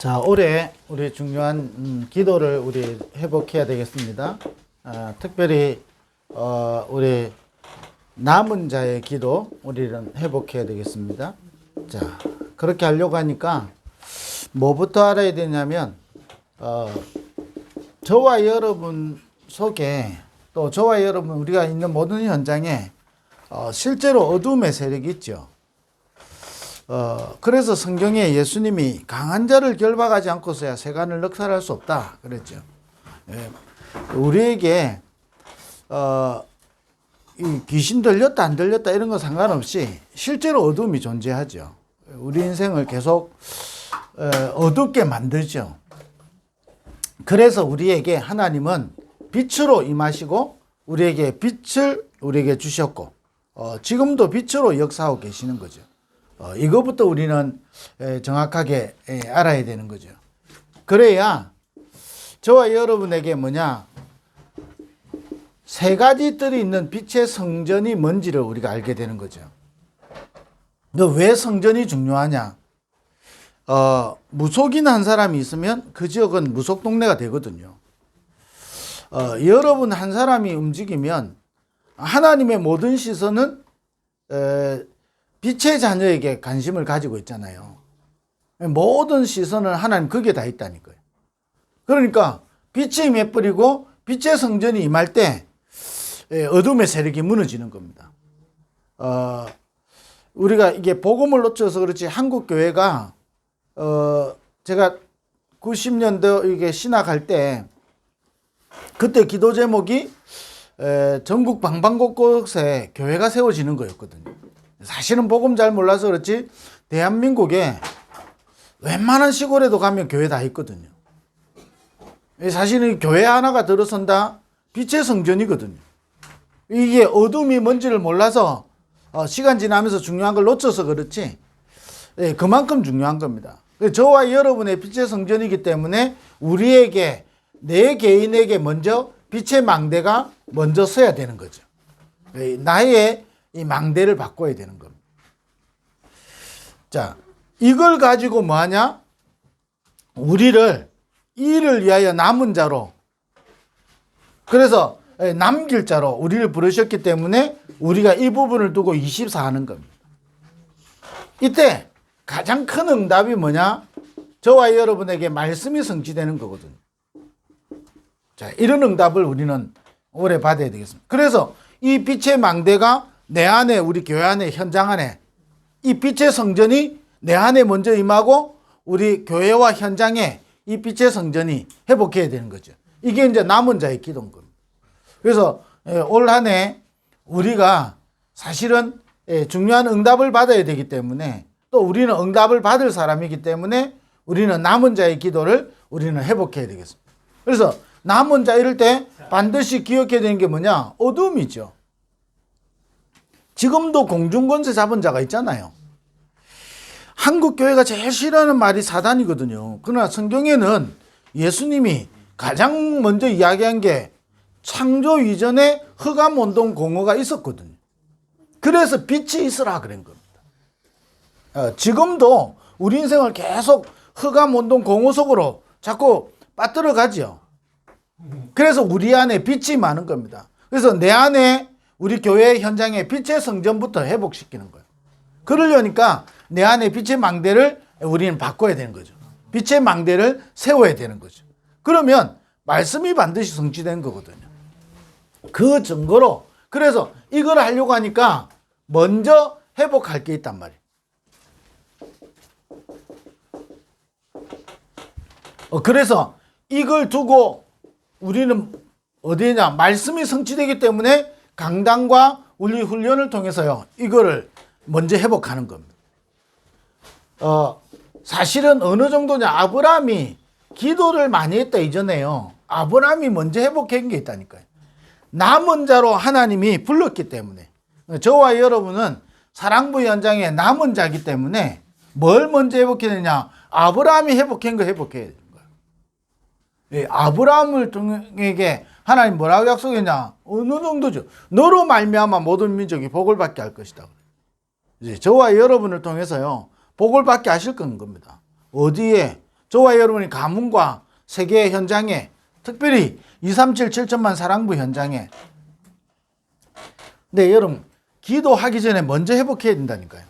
자, 올해 우리 중요한 기도를 우리 회복해야 되겠습니다. 특별히 우리 남은 자의 기도 우리는 회복해야 되겠습니다. 자, 그렇게 하려고 하니까 뭐부터 알아야 되냐면 저와 여러분 속에 또 저와 여러분 우리가 있는 모든 현장에 실제로 어둠의 세력이 있죠. 그래서 성경에 예수님이 강한 자를 결박하지 않고서야 세간을 넉살할 수 없다 그랬죠. 예, 우리에게 이 귀신 들렸다 안 들렸다 이런 거 상관없이 실제로 어둠이 존재하죠. 우리 인생을 계속 어둡게 만들죠. 그래서 우리에게 하나님은 빛으로 임하시고 우리에게 빛을 우리에게 주셨고 지금도 빛으로 역사하고 계시는 거죠. 이거부터 우리는 정확하게 알아야 되는 거죠. 그래야 저와 여러분에게 세 가지 뜰이 있는 빛의 성전이 뭔지를 우리가 알게 되는 거죠. 왜 성전이 중요하냐? 무속인 한 사람이 있으면 그 지역은 무속 동네가 되거든요. 여러분 한 사람이 움직이면 하나님의 모든 시선은 빛의 자녀에게 관심을 가지고 있잖아요. 모든 시선을 하나님 거기에 다 있다니까요. 그러니까 빛이 임해버리고 빛의 성전이 임할 때 어둠의 세력이 무너지는 겁니다. 우리가 이게 복음을 놓쳐서 그렇지 한국 교회가 제가 90년도 이게 신학할 때 그때 기도 제목이 전국 방방곳곳에 교회가 세워지는 거였거든요. 사실은 복음 잘 몰라서 그렇지 대한민국에 웬만한 시골에도 가면 교회 다 있거든요. 사실은 교회 하나가 들어선다 빛의 성전이거든요. 이게 어둠이 뭔지를 몰라서 시간 지나면서 중요한 걸 놓쳐서 그렇지 그만큼 중요한 겁니다. 저와 여러분의 빛의 성전이기 때문에 우리에게 내 개인에게 먼저 빛의 망대가 먼저 서야 되는 거죠. 나의 이 망대를 바꿔야 되는 겁니다. 자, 이걸 가지고 뭐하냐? 우리를 이를 위하여 남은 자로, 그래서 남길 자로 우리를 부르셨기 때문에 우리가 이 부분을 두고 24 하는 겁니다. 이때 가장 큰 응답이 뭐냐? 저와 여러분에게 말씀이 성취되는 거거든요. 자, 이런 응답을 우리는 오래 받아야 되겠습니다. 그래서 이 빛의 망대가 내 안에, 우리 교회 안에, 현장 안에 이 빛의 성전이 내 안에 먼저 임하고 우리 교회와 현장에 이 빛의 성전이 회복해야 되는 거죠. 이게 이제 남은 자의 기도인 겁니다. 그래서 올 한 해 우리가 사실은 중요한 응답을 받아야 되기 때문에 또 우리는 응답을 받을 사람이기 때문에 우리는 남은 자의 기도를 우리는 회복해야 되겠습니다. 그래서 남은 자 이럴 때 반드시 기억해야 되는 게 뭐냐? 어둠이죠. 지금도 공중권세 잡은 자가 있잖아요. 한국 교회가 제일 싫어하는 말이 사단이거든요. 그러나 성경에는 예수님이 가장 먼저 이야기한 게 창조 이전에 흑암 운동 공허가 있었거든요. 그래서 빛이 있으라 그런 겁니다. 지금도 우리 인생을 계속 흑암 운동 공허 속으로 자꾸 빠뜨려가죠. 그래서 우리 안에 빛이 많은 겁니다. 그래서 내 안에 우리 교회 현장에 빛의 성전부터 회복시키는 거예요. 그러려니까 내 안에 빛의 망대를 우리는 바꿔야 되는 거죠. 빛의 망대를 세워야 되는 거죠. 그러면 말씀이 반드시 성취되는 거거든요. 그 증거로 그래서 이걸 하려고 하니까 먼저 회복할 게 있단 말이에요. 그래서 이걸 두고 우리는 어디냐? 말씀이 성취되기 때문에 강단과 우리 훈련을 통해서요. 이거를 먼저 회복하는 겁니다. 사실은 어느 정도냐? 아브라함이 기도를 많이 했다 이전에요. 아브라함이 먼저 회복한 게 있다니까요. 남은 자로 하나님이 불렀기 때문에 저와 여러분은 사랑부 현장에 남은 자이기 때문에 뭘 먼저 회복해야 되냐? 아브라함이 회복한 거 회복해야 되는 거예요. 아브라함을 통해 하나님 뭐라고 약속했냐? 어느 정도죠. 너로 말미암아 모든 민족이 복을 받게 할 것이다. 이제 저와 여러분을 통해서요 복을 받게 하실 겁니다. 어디에? 저와 여러분이 가문과 세계 현장에, 특별히 237 7천만 사랑부 현장에. 네, 여러분, 기도하기 전에 먼저 회복해야 된다니까요.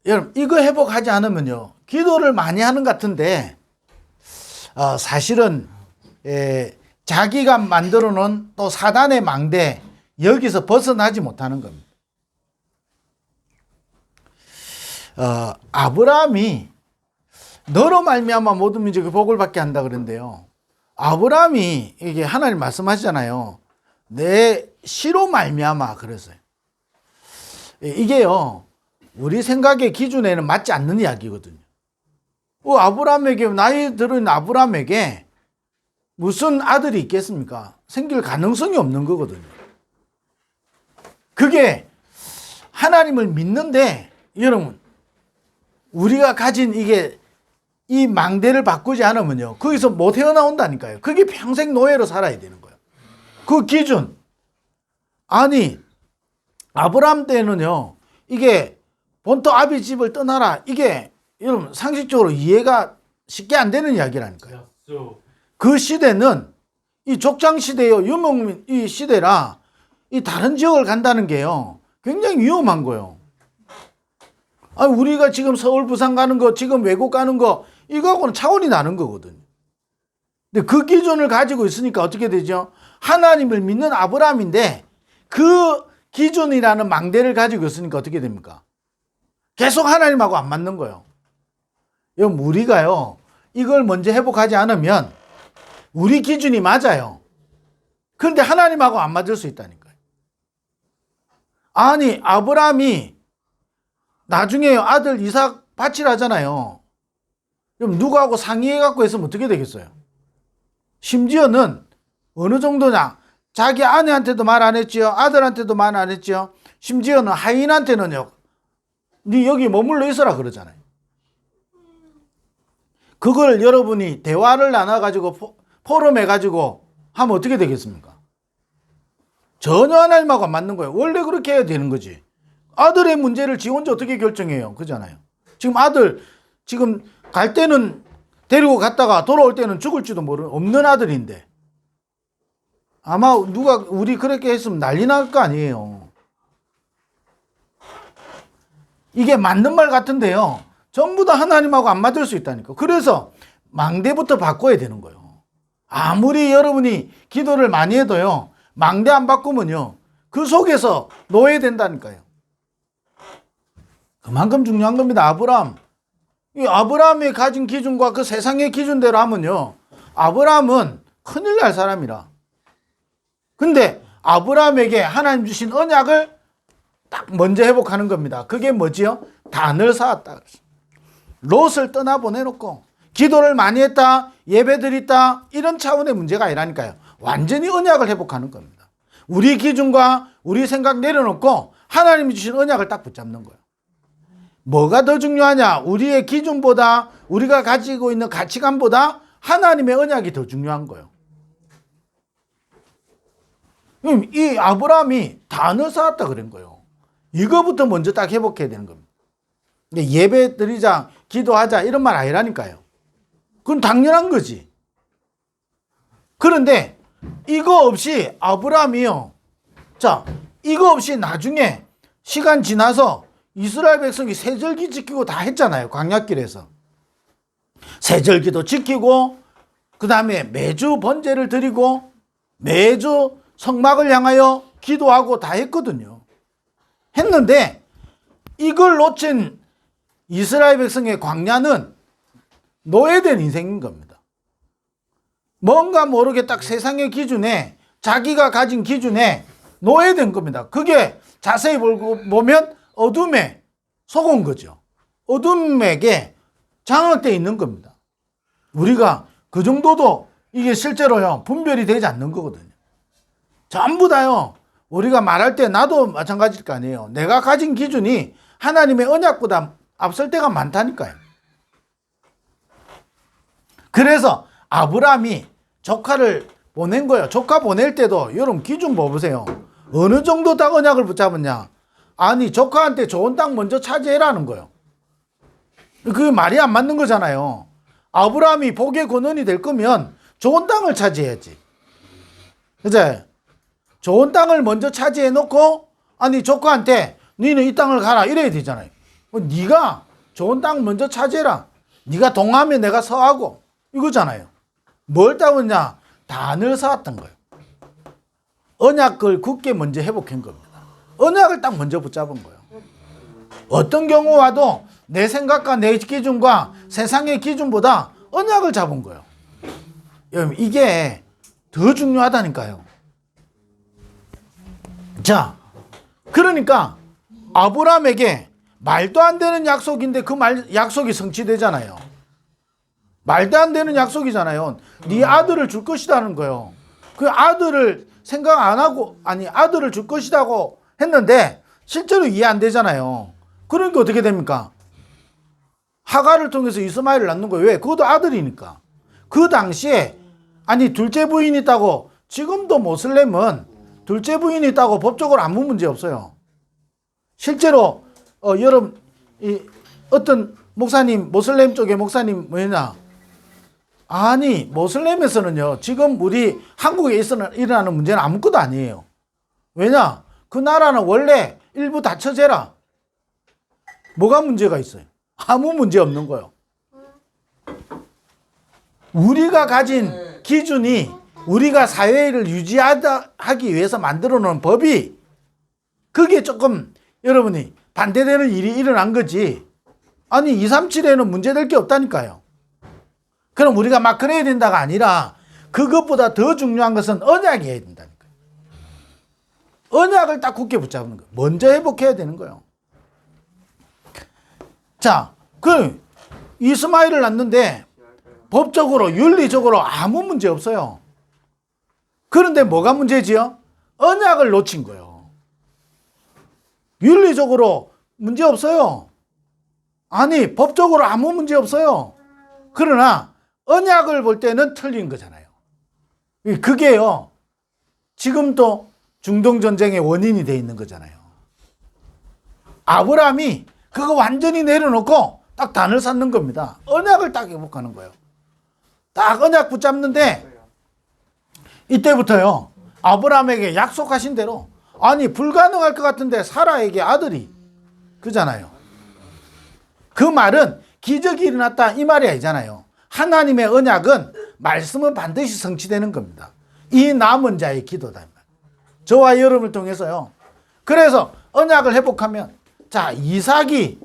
여러분, 이거 회복하지 않으면요, 기도를 많이 하는 것 같은데, 사실은, 자기가 만들어 놓은 또 사단의 망대, 여기서 벗어나지 못하는 겁니다. 아브라함이 너로 말미암아 모든 민족이 복을 받게 한다 그랬는데요. 아브라함이 이게 하나님 말씀하시잖아요. 내 씨로 말미암아 그랬어요. 이게요, 우리 생각의 기준에는 맞지 않는 이야기거든요. 아브라함에게, 나이 들은 아브라함에게 무슨 아들이 있겠습니까? 생길 가능성이 없는 거거든요. 그게 하나님을 믿는데, 여러분, 우리가 가진 이 망대를 바꾸지 않으면요, 거기서 못 헤어나온다니까요. 그게 평생 노예로 살아야 되는 거예요. 그 기준. 아니, 아브라함 때는요, 이게 본토 아비 집을 떠나라. 이게 여러분 상식적으로 이해가 쉽게 안 되는 이야기라니까요. 그 시대는 이 족장 시대요, 유목민 이 시대라 이 다른 지역을 간다는 게요, 굉장히 위험한 거예요. 아니, 우리가 지금 서울, 부산 가는 거, 지금 외국 가는 거, 이거하고는 차원이 나는 거거든요. 근데 그 기준을 가지고 있으니까 어떻게 되죠? 하나님을 믿는 아브라함인데 그 기준이라는 망대를 가지고 있으니까 어떻게 됩니까? 계속 하나님하고 안 맞는 거예요. 우리가요, 이걸 먼저 회복하지 않으면 우리 기준이 맞아요. 그런데 하나님하고 안 맞을 수 있다니까요. 아니, 아브라함이 나중에 아들 이삭 바치라잖아요. 그럼 누구하고 상의해갖고 했으면 어떻게 되겠어요? 심지어는 어느 정도냐, 자기 아내한테도 말 안 했지요. 아들한테도 말 안 했지요. 심지어는 하인한테는요, 네 여기 머물러 있어라 그러잖아요. 그걸 여러분이 대화를 나눠가지고 포럼해가지고 하면 어떻게 되겠습니까? 전혀 하나님하고 안 맞는 거예요. 원래 그렇게 해야 되는 거지. 아들의 문제를 지 혼자 어떻게 결정해요? 그잖아요. 지금 아들, 지금 갈 때는 데리고 갔다가 돌아올 때는 죽을지도 없는 아들인데, 아마 누가 우리 그렇게 했으면 난리 날 거 아니에요. 이게 맞는 말 같은데요, 전부 다 하나님하고 안 맞을 수 있다니까. 그래서 망대부터 바꿔야 되는 거예요. 아무리 여러분이 기도를 많이 해도요, 망대 안 바꾸면요, 그 속에서 놓여야 된다니까요. 그만큼 중요한 겁니다. 아브라함. 이 아브라함이 가진 기준과 그 세상의 기준대로 하면요, 아브라함은 큰일 날 사람이라. 근데 아브라함에게 하나님 주신 언약을 딱 먼저 회복하는 겁니다. 그게 뭐지요? 단을 쌓았다. 롯을 떠나보내놓고 기도를 많이 했다, 예배 드렸다, 이런 차원의 문제가 아니라니까요. 완전히 언약을 회복하는 겁니다. 우리 기준과 우리 생각 내려놓고 하나님이 주신 언약을 딱 붙잡는 거예요. 뭐가 더 중요하냐? 우리의 기준보다, 우리가 가지고 있는 가치관보다 하나님의 언약이 더 중요한 거예요. 그럼 이 아브라함이 단을 쌓았다 그런 거예요. 이거부터 먼저 딱 회복해야 되는 겁니다. 예배 드리자, 기도하자, 이런 말 아니라니까요. 그건 당연한 거지. 그런데 이거 없이 아브라함이요, 자, 이거 없이 나중에 시간 지나서 이스라엘 백성이 세절기 지키고 다 했잖아요. 광야길에서 세절기도 지키고, 그 다음에 매주 번제를 드리고 매주 성막을 향하여 기도하고 다 했거든요. 했는데 이걸 놓친 이스라엘 백성의 광야는 노예된 인생인 겁니다. 뭔가 모르게 딱 세상의 기준에, 자기가 가진 기준에 노예된 겁니다. 그게 자세히 보면 어둠에 속은 거죠. 어둠에게 장악되어 있는 겁니다. 우리가 그 정도도 이게 실제로요, 분별이 되지 않는 거거든요. 전부 다요, 우리가 말할 때 나도 마찬가지일 거 아니에요. 내가 가진 기준이 하나님의 언약보다 앞설 때가 많다니까요. 그래서 아브라함이 조카를 보낸 거예요. 조카 보낼 때도 여러분 기준 봐보세요. 어느 정도 딱 언약을 붙잡았냐? 아니, 조카한테 좋은 땅 먼저 차지해라는 거예요. 그게 말이 안 맞는 거잖아요. 아브라함이 복의 근원이 될 거면 좋은 땅을 차지해야지. 그제? 좋은 땅을 먼저 차지해 놓고 아니 조카한테 너는 이 땅을 가라 이래야 되잖아요. 네가 좋은 땅 먼저 차지해라. 네가 동하면 내가 서하고 이거잖아요. 뭘 따왔냐? 단을 쌓았던 거예요. 언약을 굳게 먼저 회복한 겁니다. 언약을 딱 먼저 붙잡은 거예요. 어떤 경우 와도 내 생각과 내 기준과 세상의 기준보다 언약을 잡은 거예요. 여러분 이게 더 중요하다니까요. 자, 그러니까 아브라함에게 말도 안 되는 약속인데 그 약속이 성취되잖아요. 말도 안 되는 약속이잖아요. 네 아들을 줄 것이라는 거예요. 그 아들을 생각 안 하고 아니 아들을 줄 것이라고 했는데 실제로 이해 안 되잖아요. 그러니까 어떻게 됩니까? 하갈을 통해서 이스마엘을 낳는 거예요. 왜? 그것도 아들이니까. 그 당시에 아니 둘째 부인이 있다고 지금도 모슬렘은 둘째 부인이 있다고 법적으로 아무 문제 없어요. 실제로 여러분 어떤 목사님 모슬렘 쪽의 목사님 뭐냐 아니 모슬렘에서는요 지금 우리 한국에 일어나는 문제는 아무것도 아니에요. 왜냐 그 나라는 원래 일부 다처제라. 뭐가 문제가 있어요? 아무 문제 없는 거예요. 우리가 가진 기준이 우리가 사회를 유지하기 위해서 만들어 놓은 법이 그게 조금 여러분이 반대되는 일이 일어난 거지. 아니 237에는 문제될 게 없다니까요. 그럼 우리가 막 그래야 된다가 아니라 그것보다 더 중요한 것은 언약이어야 된다니까요. 언약을 딱 굳게 붙잡는 거예요. 먼저 회복해야 되는 거예요. 자, 그 이스마엘을 낳는데 법적으로 윤리적으로 아무 문제 없어요. 그런데 뭐가 문제지요? 언약을 놓친 거예요. 윤리적으로 문제 없어요. 아니 법적으로 아무 문제 없어요. 그러나 언약을 볼 때는 틀린 거잖아요. 그게요 지금 또 중동전쟁의 원인이 돼 있는 거잖아요. 아브라함이 그거 완전히 내려놓고 딱 단을 쌓는 겁니다. 언약을 딱 회복하는 거예요. 딱 언약 붙잡는데 이때부터요 아브라함에게 약속하신 대로 아니 불가능할 것 같은데 사라에게 아들이 그잖아요. 그 말은 기적이 일어났다 이 말이 아니잖아요. 하나님의 언약은 말씀은 반드시 성취되는 겁니다. 이 남은 자의 기도다. 저와 여러분을 통해서요. 그래서 언약을 회복하면 자 이삭이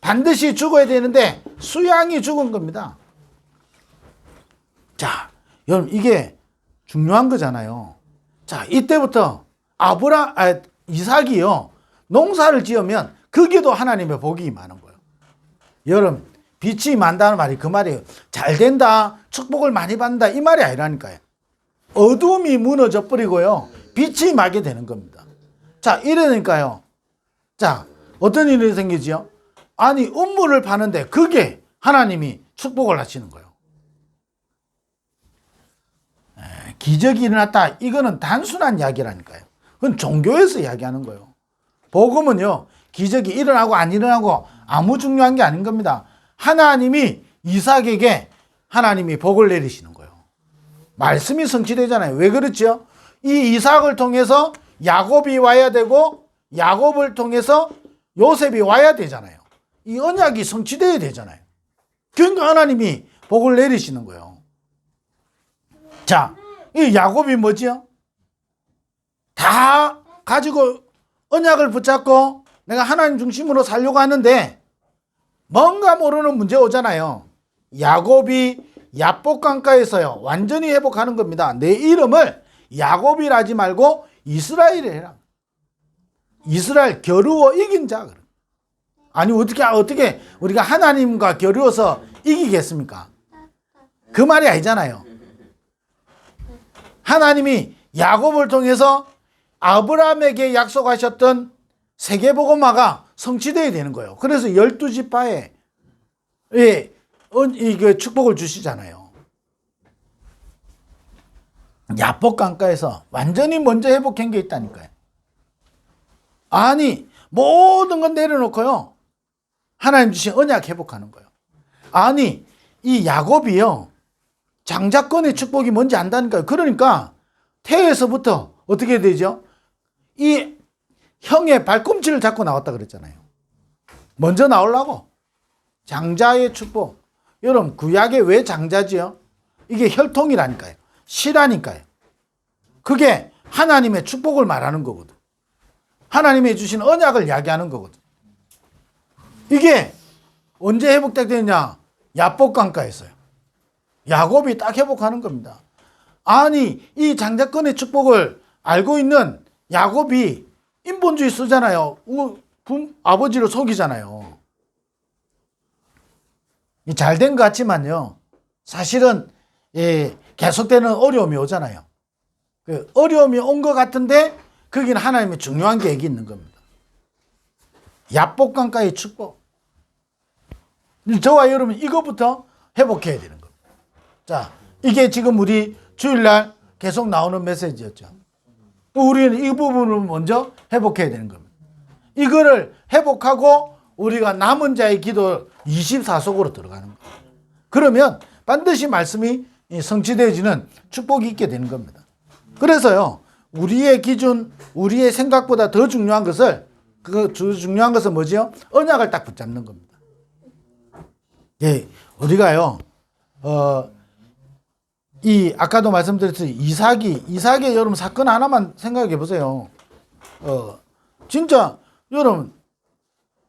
반드시 죽어야 되는데 수양이 죽은 겁니다. 자 여러분 이게 중요한 거잖아요. 자 이때부터 이삭이요 농사를 지으면 거기도 하나님의 복이 많은 거예요. 여러분 빛이 많다는 말이 그 말이에요. 잘 된다 축복을 많이 받는다 이 말이 아니라니까요. 어둠이 무너져 버리고요 빛이 나게 되는 겁니다. 자 이러니까요 자 어떤 일이 생기지요? 아니 음물을 파는데 그게 하나님이 축복을 하시는 거예요. 기적이 일어났다 이거는 단순한 이야기라니까요. 그건 종교에서 이야기하는 거예요. 복음은요 기적이 일어나고 안 일어나고 아무 중요한 게 아닌 겁니다. 하나님이 이삭에게 하나님이 복을 내리시는 거예요. 말씀이 성취되잖아요. 왜 그렇죠? 이 이삭을 통해서 야곱이 와야 되고 야곱을 통해서 요셉이 와야 되잖아요. 이 언약이 성취되어야 되잖아요. 그러니까 하나님이 복을 내리시는 거예요. 자, 이 야곱이 뭐지요? 다 가지고 언약을 붙잡고 내가 하나님 중심으로 살려고 하는데 뭔가 모르는 문제 오잖아요. 야곱이 야복강가에서요 완전히 회복하는 겁니다. 내 이름을 야곱이라 하지 말고 이스라엘이라 해라. 이스라엘 겨루어 이긴 자. 아니 어떻게 우리가 하나님과 겨루어서 이기겠습니까? 그 말이 아니잖아요. 하나님이 야곱을 통해서 아브라함에게 약속하셨던 세계복음화가 성취되어야 되는 거예요. 그래서 12지파에 축복을 주시잖아요. 야복강가에서 완전히 먼저 회복한 게 있다니까요. 아니 모든 건 내려놓고요 하나님 주신 언약 회복하는 거예요. 아니, 이 야곱이요, 장자권의 축복이 뭔지 안다니까요. 그러니까 태에서부터 어떻게 되죠? 이 형의 발꿈치를 잡고 나왔다 그랬잖아요. 먼저 나오려고. 장자의 축복. 여러분, 구약에 왜 장자지요? 이게 혈통이라니까요. 씨라니까요. 그게 하나님의 축복을 말하는 거거든. 하나님이 주신 언약을 이야기하는 거거든. 이게 언제 회복되느냐? 야복강가에서요. 야곱이 딱 회복하는 겁니다. 아니, 이 장자권의 축복을 알고 있는 야곱이 인본주의 쓰잖아요. 아버지를 속이잖아요. 잘된 것 같지만요, 사실은 계속되는 어려움이 오잖아요. 그 어려움이 온 것 같은데 거기는 하나님의 중요한 계획이 있는 겁니다. 야복강가의 축복. 저와 여러분 이것부터 회복해야 되는 겁니다. 자, 이게 지금 우리 주일날 계속 나오는 메시지였죠. 우리는 이 부분을 먼저 회복해야 되는 겁니다. 이거를 회복하고 우리가 남은 자의 기도 24속으로 들어가는 거예요. 그러면 반드시 말씀이 성취되어지는 축복이 있게 되는 겁니다. 그래서요, 우리의 기준, 우리의 생각보다 더 중요한 것을, 중요한 것은 뭐지요? 언약을 딱 붙잡는 겁니다. 예, 우리가요, 아까도 말씀드렸듯이 이삭의 여러분 사건 하나만 생각해 보세요. 진짜 여러분,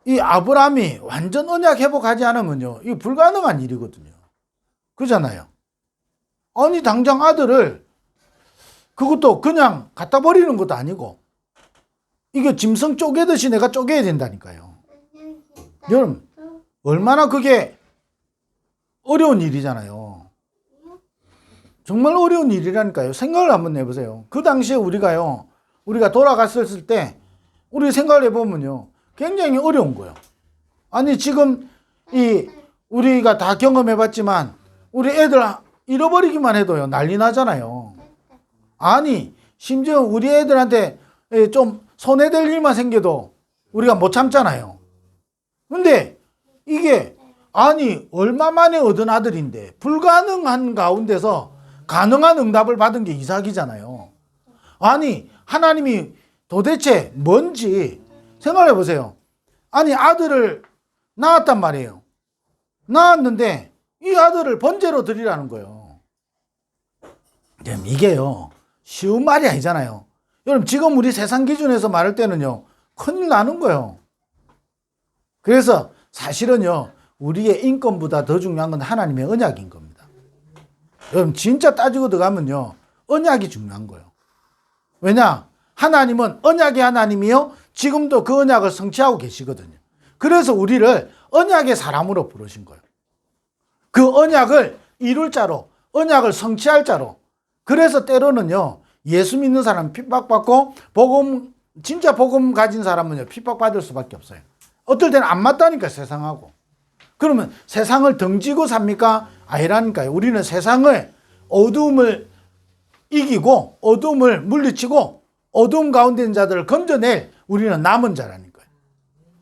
이 아브라함이 완전 언약 회복하지 않으면요, 이거 불가능한 일이거든요. 그잖아요. 아니, 당장 아들을, 그것도 그냥 갖다 버리는 것도 아니고, 이게 짐승 쪼개듯이 내가 쪼개야 된다니까요. 여러분, 얼마나 그게 어려운 일이잖아요. 정말 어려운 일이라니까요. 생각을 한번 해보세요. 그 당시에 우리가 돌아갔을 때, 우리 생각을 해보면요, 굉장히 어려운 거예요. 아니, 지금 우리가 다 경험해봤지만, 우리 애들 잃어버리기만 해도요, 난리 나잖아요. 아니, 심지어 우리 애들한테 좀 손해될 일만 생겨도 우리가 못 참잖아요. 근데 이게, 아니, 얼마 만에 얻은 아들인데, 불가능한 가운데서 가능한 응답을 받은 게 이삭이잖아요. 아니, 하나님이 도대체 뭔지 생각해 보세요. 아니, 아들을 낳았단 말이에요. 낳았는데 이 아들을 번제로 드리라는 거예요. 이게요, 쉬운 말이 아니잖아요. 여러분, 지금 우리 세상 기준에서 말할 때는요, 큰일 나는 거예요. 그래서 사실은요, 우리의 인권보다 더 중요한 건 하나님의 언약인 겁니다. 여러분, 진짜 따지고 들어가면요, 언약이 중요한 거예요. 왜냐? 하나님은 언약의 하나님이요, 지금도 그 언약을 성취하고 계시거든요. 그래서 우리를 언약의 사람으로 부르신 거예요. 그 언약을 이룰 자로, 언약을 성취할 자로. 그래서 때로는요, 예수 믿는 사람은 핍박받고, 진짜 복음 가진 사람은요, 핍박받을 수밖에 없어요. 어떨 때는 안 맞다니까, 세상하고. 그러면 세상을 등지고 삽니까? 아니라니까요. 우리는 세상을, 어두움을 이기고, 어두움을 물리치고, 어두움 가운데 있는 자들을 건져낼 우리는 남은 자라니까요.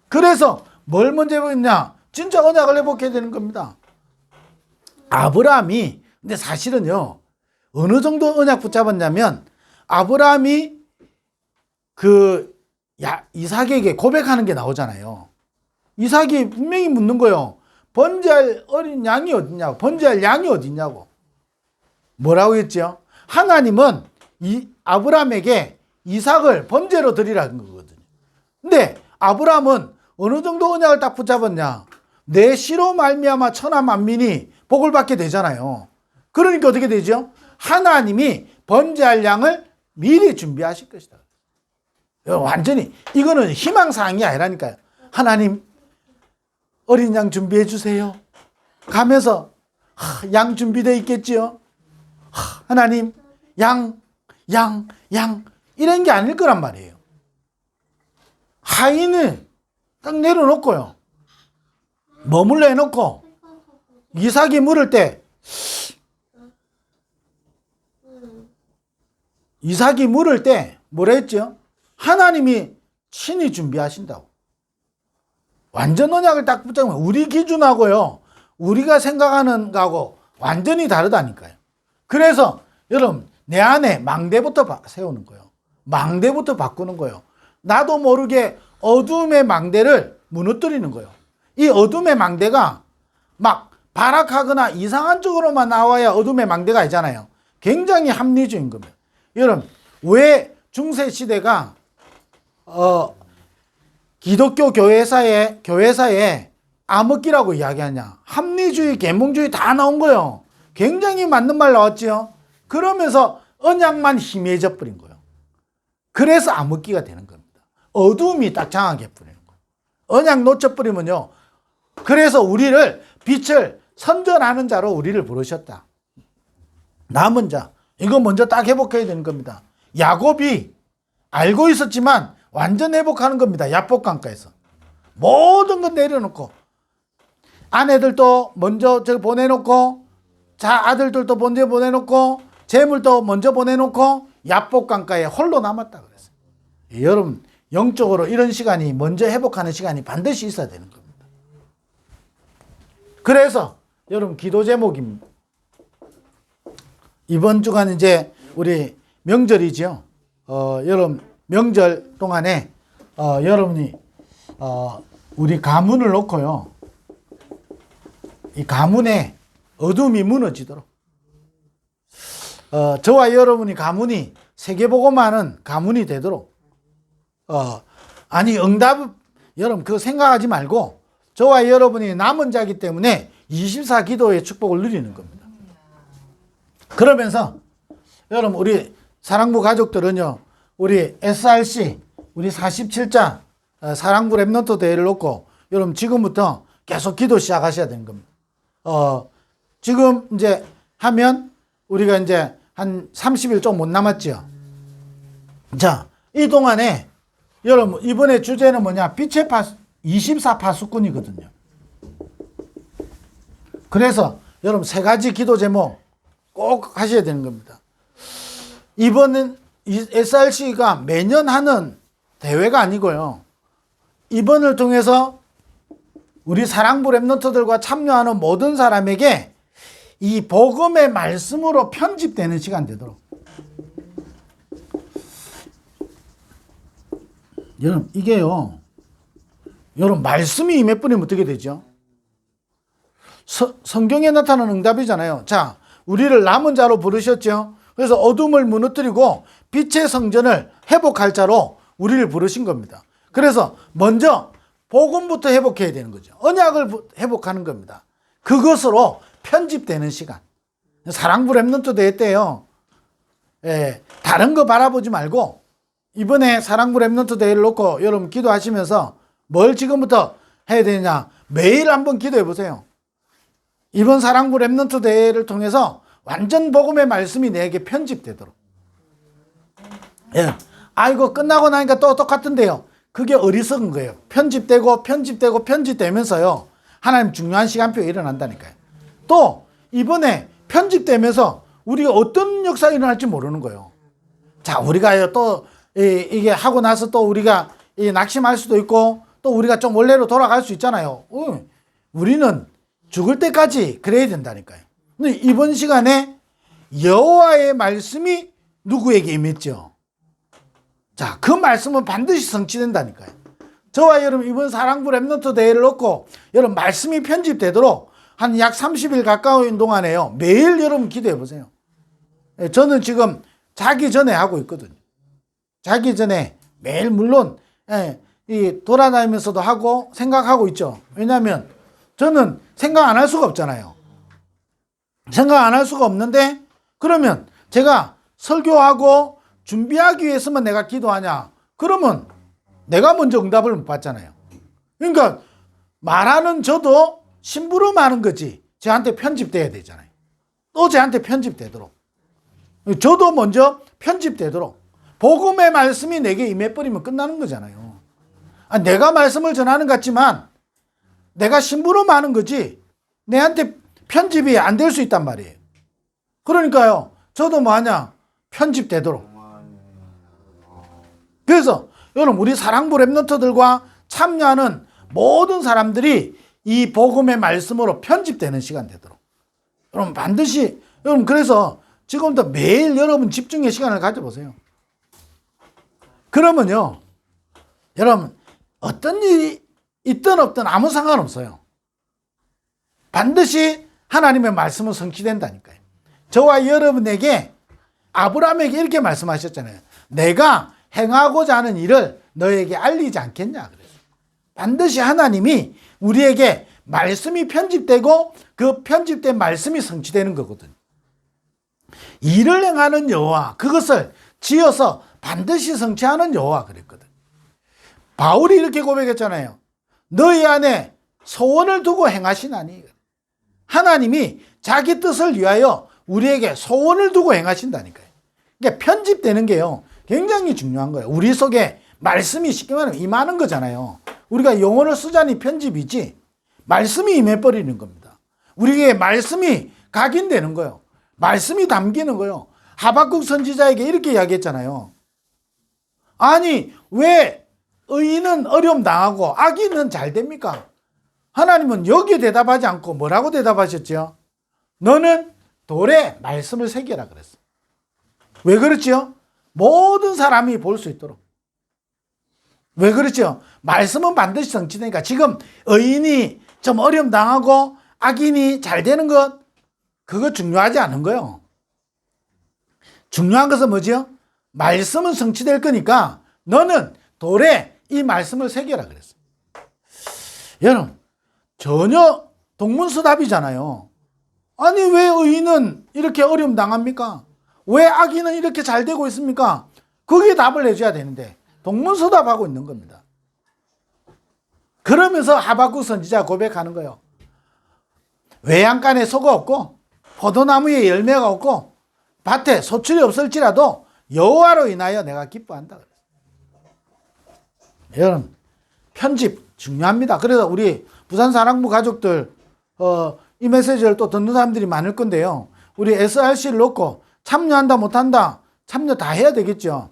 그래서 뭘 먼저 해보겠냐? 진짜 언약을 회복해야 되는 겁니다. 아브라함이, 근데 사실은요, 어느 정도 언약 붙잡았냐면, 아브라함이 이삭에게 고백하는 게 나오잖아요. 이삭이 분명히 묻는 거예요. 번제할 어린 양이 어딨냐고, 번제할 양이 어딨냐고. 뭐라고 했죠? 하나님은 아브라함에게 이삭을 번제로 드리라는 거거든요. 근데 아브라함은 어느 정도 언약을 딱 붙잡았냐? 내 씨로 말미암아 천하 만민이 복을 받게 되잖아요. 그러니까 어떻게 되죠? 하나님이 번제할 양을 미리 준비하실 것이다. 완전히 이거는 희망사항이 아니라니까요. 하나님, 어린 양 준비해 주세요. 가면서 양 준비되어 있겠지요. 하나님, 양 이런 게 아닐 거란 말이에요. 하인을 딱 내려놓고요, 머물러 해놓고 이삭이 물을 때, 뭐라 했죠? 하나님이 친히 준비하신다고. 완전 언약을 딱 붙잡으면 우리 기준하고요, 우리가 생각하는 거하고 완전히 다르다니까요. 그래서 여러분, 내 안에 망대부터 세우는 거예요. 망대부터 바꾸는 거예요. 나도 모르게 어둠의 망대를 무너뜨리는 거예요. 이 어둠의 망대가 막 발악하거나 이상한 쪽으로만 나와야 어둠의 망대가 있잖아요. 굉장히 합리적인 겁니다. 여러분, 왜 중세시대가 기독교 교회사에 암흑기라고 이야기하냐? 합리주의, 계몽주의 다 나온 거예요. 굉장히 맞는 말 나왔죠. 그러면서 언약만 희미해져 버린 거예요. 그래서 암흑기가 되는 겁니다. 어둠이 딱 장하게 뿌리는 거예요. 언약 놓쳐버리면요, 그래서 우리를 빛을 선전하는 자로 우리를 부르셨다. 남은 자, 이거 먼저 딱 회복해야 되는 겁니다. 야곱이 알고 있었지만 완전 회복하는 겁니다. 야복강가에서 모든 건 내려놓고, 아내들도 먼저 보내놓고, 아들들도 먼저 보내놓고, 재물도 먼저 보내놓고 야복강가에 홀로 남았다 그랬어요. 여러분, 영적으로 이런 시간이, 먼저 회복하는 시간이 반드시 있어야 되는 겁니다. 그래서 여러분, 기도 제목입니다. 이번 주간 이제 우리 명절이죠. 여러분, 명절 동안에 여러분이 우리 가문을 놓고요, 이 가문에 어둠이 무너지도록, 저와 여러분이 가문이 세계복음하는 가문이 되도록, 응답, 여러분 그거 생각하지 말고 저와 여러분이 남은 자이기 때문에 24 기도의 축복을 누리는 겁니다. 그러면서 여러분, 우리 사랑부 가족들은요, 우리 SRC, 우리 47자 사랑부 랩넌트 대회를 놓고 여러분 지금부터 계속 기도 시작하셔야 되는 겁니다. 지금 이제 하면 우리가 이제 한 30일 좀 못 남았죠. 자, 이 동안에 여러분, 이번에 주제는 뭐냐? 빛의 24파수꾼이거든요. 그래서 여러분, 세 가지 기도 제목 꼭 하셔야 되는 겁니다. 이번은 SRC가 매년 하는 대회가 아니고요, 이번을 통해서 우리 사랑부 랩넌트들과 참여하는 모든 사람에게 이 복음의 말씀으로 편집되는 시간 되도록. 여러분, 이게요, 여러분, 말씀이 임해버리면 어떻게 되죠? 성경에 나타나는 응답이잖아요. 자, 우리를 남은 자로 부르셨죠. 그래서 어둠을 무너뜨리고 빛의 성전을 회복할 자로 우리를 부르신 겁니다. 그래서 먼저 복음부터 회복해야 되는 거죠. 언약을 회복하는 겁니다. 그것으로 편집되는 시간. 사랑부 랩넌트 대회 때요, 다른 거 바라보지 말고 이번에 사랑부 랩넌트 대회를 놓고 여러분 기도하시면서 뭘 지금부터 해야 되냐? 매일 한번 기도해 보세요. 이번 사랑부 랩넌트 대회를 통해서 완전 복음의 말씀이 내게 편집되도록. 이거 끝나고 나니까 또 똑같은데요. 그게 어리석은 거예요. 편집되면서요, 하나님 중요한 시간표가 일어난다니까요. 또 이번에 편집되면서 우리가 어떤 역사가 일어날지 모르는 거예요. 자, 우리가 또 이게 하고 나서 또 우리가 낙심할 수도 있고, 또 우리가 좀 원래로 돌아갈 수 있잖아요. 우리는 죽을 때까지 그래야 된다니까요. 근데 이번 시간에 여호와의 말씀이 누구에게 임했죠? 자, 그 말씀은 반드시 성취된다니까요. 저와 여러분, 이번 사랑부 랩넌트 대회를 놓고 여러분 말씀이 편집되도록 한 약 30일 가까운 동안에요, 매일 여러분 기도해 보세요. 저는 지금 자기 전에 하고 있거든요. 자기 전에 매일, 물론 이 돌아다니면서도 하고 생각하고 있죠. 왜냐하면 저는 생각 안 할 수가 없잖아요. 생각 안 할 수가 없는데, 그러면 제가 설교하고 준비하기 위해서만 내가 기도하냐? 그러면 내가 먼저 응답을 못 받잖아요. 그러니까 말하는 저도 심부름하는 거지, 저한테 편집돼야 되잖아요. 또 저한테 편집되도록, 저도 먼저 편집되도록 복음의 말씀이 내게 임해버리면 끝나는 거잖아요. 내가 말씀을 전하는 것 같지만 내가 심부름하는 거지 내한테 편집이 안 될 수 있단 말이에요. 그러니까요, 저도 뭐하냐? 편집되도록. 그래서 여러분, 우리 사랑부 랩넌트들과 참여하는 모든 사람들이 이 복음의 말씀으로 편집되는 시간 되도록. 여러분 반드시, 여러분 그래서 지금부터 매일 여러분 집중의 시간을 가져보세요. 그러면요, 여러분 어떤 일이 있든 없든 아무 상관없어요. 반드시 하나님의 말씀은 성취된다니까요. 저와 여러분에게 아브라함에게 이렇게 말씀하셨잖아요. 내가 행하고자 하는 일을 너에게 알리지 않겠냐 그래서. 반드시 하나님이 우리에게 말씀이 편집되고 그 편집된 말씀이 성취되는 거거든요. 일을 행하는 여호와, 그것을 지어서 반드시 성취하는 여호와 그랬거든. 바울이 이렇게 고백했잖아요. 너희 안에 소원을 두고 행하시나니. 하나님이 자기 뜻을 위하여 우리에게 소원을 두고 행하신다니까요. 그러니까 편집되는 게요, 굉장히 중요한 거예요. 우리 속에 말씀이 쉽게 말하면 임하는 거잖아요. 우리가 용어를 쓰자니 편집이지 말씀이 임해버리는 겁니다. 우리에게 말씀이 각인되는 거예요. 말씀이 담기는 거예요. 하박국 선지자에게 이렇게 이야기했잖아요. 아니 왜 의인은 어려움 당하고 악인은 잘 됩니까? 하나님은 여기에 대답하지 않고 뭐라고 대답하셨죠? 너는 돌에 말씀을 새겨라 그랬어. 왜 그렇지요? 모든 사람이 볼 수 있도록. 왜 그렇죠? 말씀은 반드시 성취되니까. 지금 의인이 좀 어려움 당하고 악인이 잘 되는 것, 그거 중요하지 않은 거예요. 중요한 것은 뭐지요? 말씀은 성취될 거니까 너는 돌에 이 말씀을 새겨라 그랬어. 여러분 전혀 동문서답이잖아요. 아니 왜 의인은 이렇게 어려움 당합니까? 왜 악인은 이렇게 잘 되고 있습니까? 거기에 답을 해줘야 되는데 동문서답하고 있는 겁니다. 그러면서 하박국 선지자가 고백하는 거예요. 외양간에 소가 없고 포도나무에 열매가 없고 밭에 소출이 없을지라도 여호와로 인하여 내가 기뻐한다. 여러분 편집 중요합니다. 그래서 우리 부산사랑부 가족들 이 메시지를 또 듣는 사람들이 많을 건데요. 우리 SRC를 놓고 참여한다 못한다, 참여 다 해야 되겠죠.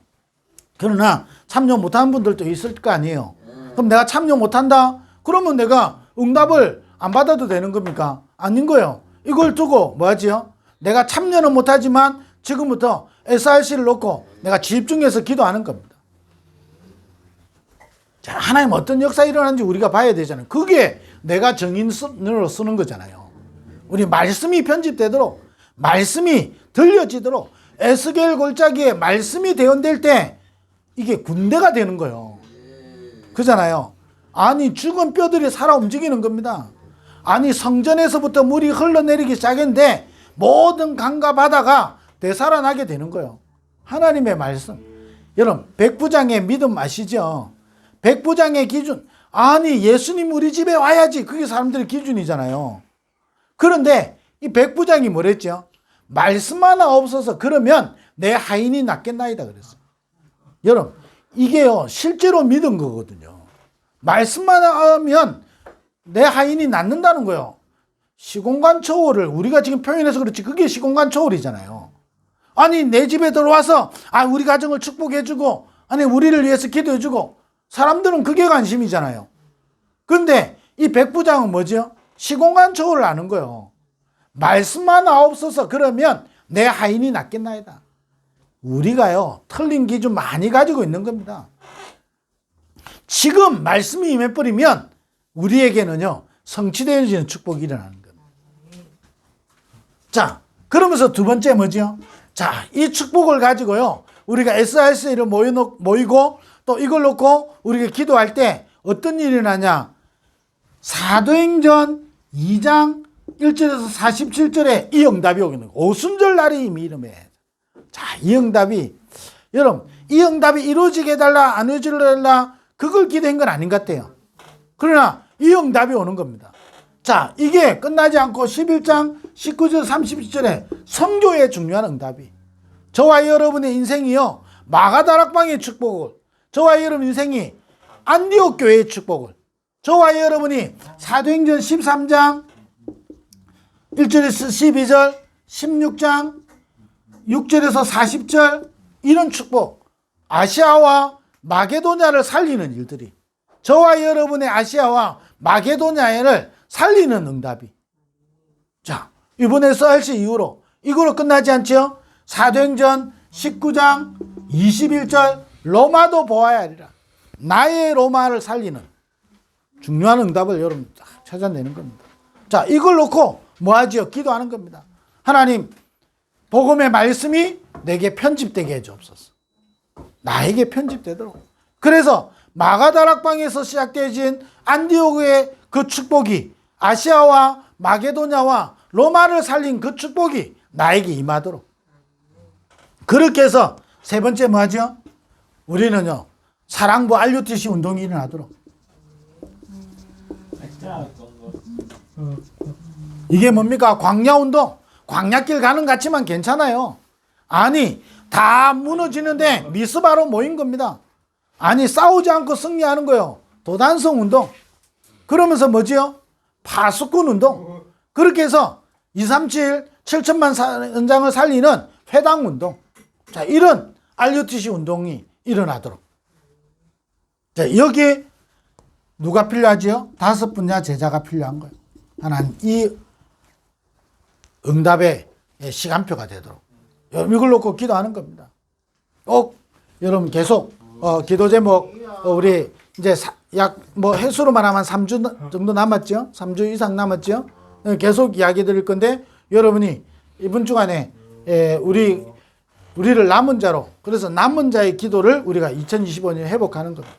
그러나 참여 못하는 분들도 있을 거 아니에요. 그럼 내가 참여 못한다? 그러면 내가 응답을 안 받아도 되는 겁니까? 아닌 거예요. 이걸 두고 뭐 하지요? 내가 참여는 못하지만 지금부터 SRC를 놓고 내가 집중해서 기도하는 겁니다. 자, 하나님 어떤 역사 일어나는지 우리가 봐야 되잖아요. 그게 내가 정인으로 쓰는 거잖아요. 우리 말씀이 편집되도록, 말씀이 들려지도록, 에스겔 골짜기에 말씀이 대언될 때 이게 군대가 되는 거예요. 그잖아요. 아니 죽은 뼈들이 살아 움직이는 겁니다. 아니 성전에서부터 물이 흘러내리기 시작했는데 모든 강과 바다가 되살아나게 되는 거예요. 하나님의 말씀. 여러분 백부장의 믿음 아시죠? 백부장의 기준, 아니 예수님 우리 집에 와야지, 그게 사람들의 기준이잖아요. 그런데 이 백부장이 뭐랬죠? 말씀 하나 없어서 그러면 내 하인이 낫겠나이다 그랬어요. 여러분 이게요 실제로 믿은 거거든요. 말씀만 하면 내 하인이 낫는다는 거예요. 시공간 초월을 우리가 지금 표현해서 그렇지 그게 시공간 초월이잖아요. 아니 내 집에 들어와서 우리 가정을 축복해주고, 아니 우리를 위해서 기도해주고, 사람들은 그게 관심이잖아요. 근데 이 백부장은 뭐죠? 시공간 초월을 아는 거예요. 말씀만 없어서 그러면 내 하인이 낫겠나이다. 우리가요 틀린 기준 많이 가지고 있는 겁니다. 지금 말씀이 임해버리면 우리에게는요 성취되어지는 축복이 일어나는 겁니다. 자, 그러면서 두 번째 뭐죠? 자, 이 축복을 가지고요 우리가 SRC를 모이고 또 이걸 놓고 우리가 기도할 때 어떤 일이 일어나냐? 사도행전 2장 1절에서 47절에 이 응답이 오겠는 거예요. 오순절 날이 이미 이름에. 자, 이 응답이, 여러분 이 응답이 이루어지게 해달라 안 이루어지게 해달라 그걸 기도한 건 아닌 것 같아요. 그러나 이 응답이 오는 겁니다. 자, 이게 끝나지 않고 11장 19절 30절에 선교의 중요한 응답이, 저와 여러분의 인생이요 마가다락방의 축복을, 저와 여러분 인생이 안디옥 교회의 축복을, 저와 여러분이 사도행전 13장 1절에서 12절, 16장 6절에서 40절 이런 축복, 아시아와 마게도냐를 살리는 일들이 저와 여러분의 아시아와 마게도냐를 살리는 응답이. 자, 이번에 서헬시 이후로 이거로 끝나지 않죠? 사도행전 19장 21절 로마도 보아야 하리라. 나의 로마를 살리는 중요한 응답을 여러분 딱 찾아내는 겁니다. 자, 이걸 놓고 뭐 하지요? 기도하는 겁니다. 하나님, 복음의 말씀이 내게 편집되게 해주옵소서. 나에게 편집되도록. 그래서 마가다락방에서 시작되어진 안디오크의 그 축복이 아시아와 마게도냐와 로마를 살린 그 축복이 나에게 임하도록. 그렇게 해서 세 번째 뭐 하죠? 우리는요, 사랑부 RUTC 운동이 일어나도록. 이게 뭡니까? 광야운동. 광야길 가는 것 같지만 괜찮아요. 아니, 다 무너지는데 미스바로 모인 겁니다. 아니, 싸우지 않고 승리하는 거예요. 도단성 운동. 그러면서 뭐지요? 파수꾼 운동. 그렇게 해서 237 7천만 현장을 살리는 회당 운동. 자, 이런 RUTC 운동이 일어나도록. 자, 여기 누가 필요하지요? 5분야 제자가 필요한 거예요. 하나님, 이 응답의 시간표가 되도록. 이걸 놓고 기도하는 겁니다. 여러분 계속 기도 제목 우리 이제 약 뭐 횟수로만 하면 3주 정도 남았죠? 3주 이상 남았죠? 계속 이야기 드릴 건데 여러분이 이번 주간에 우리를 남은 자로, 그래서 남은 자의 기도를 우리가 2025년에 회복하는 겁니다.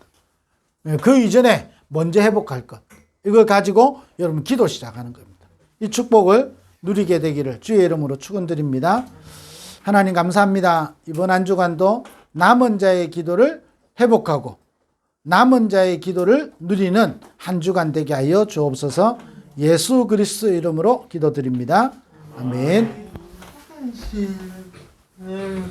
그 이전에 먼저 회복할 것, 이걸 가지고 여러분 기도 시작하는 겁니다. 이 축복을 누리게 되기를 주의 이름으로 축원드립니다. 하나님 감사합니다. 이번 한 주간도 남은 자의 기도를 회복하고 남은 자의 기도를 누리는 한 주간 되게 하여 주옵소서. 예수 그리스도 이름으로 기도드립니다. 아멘.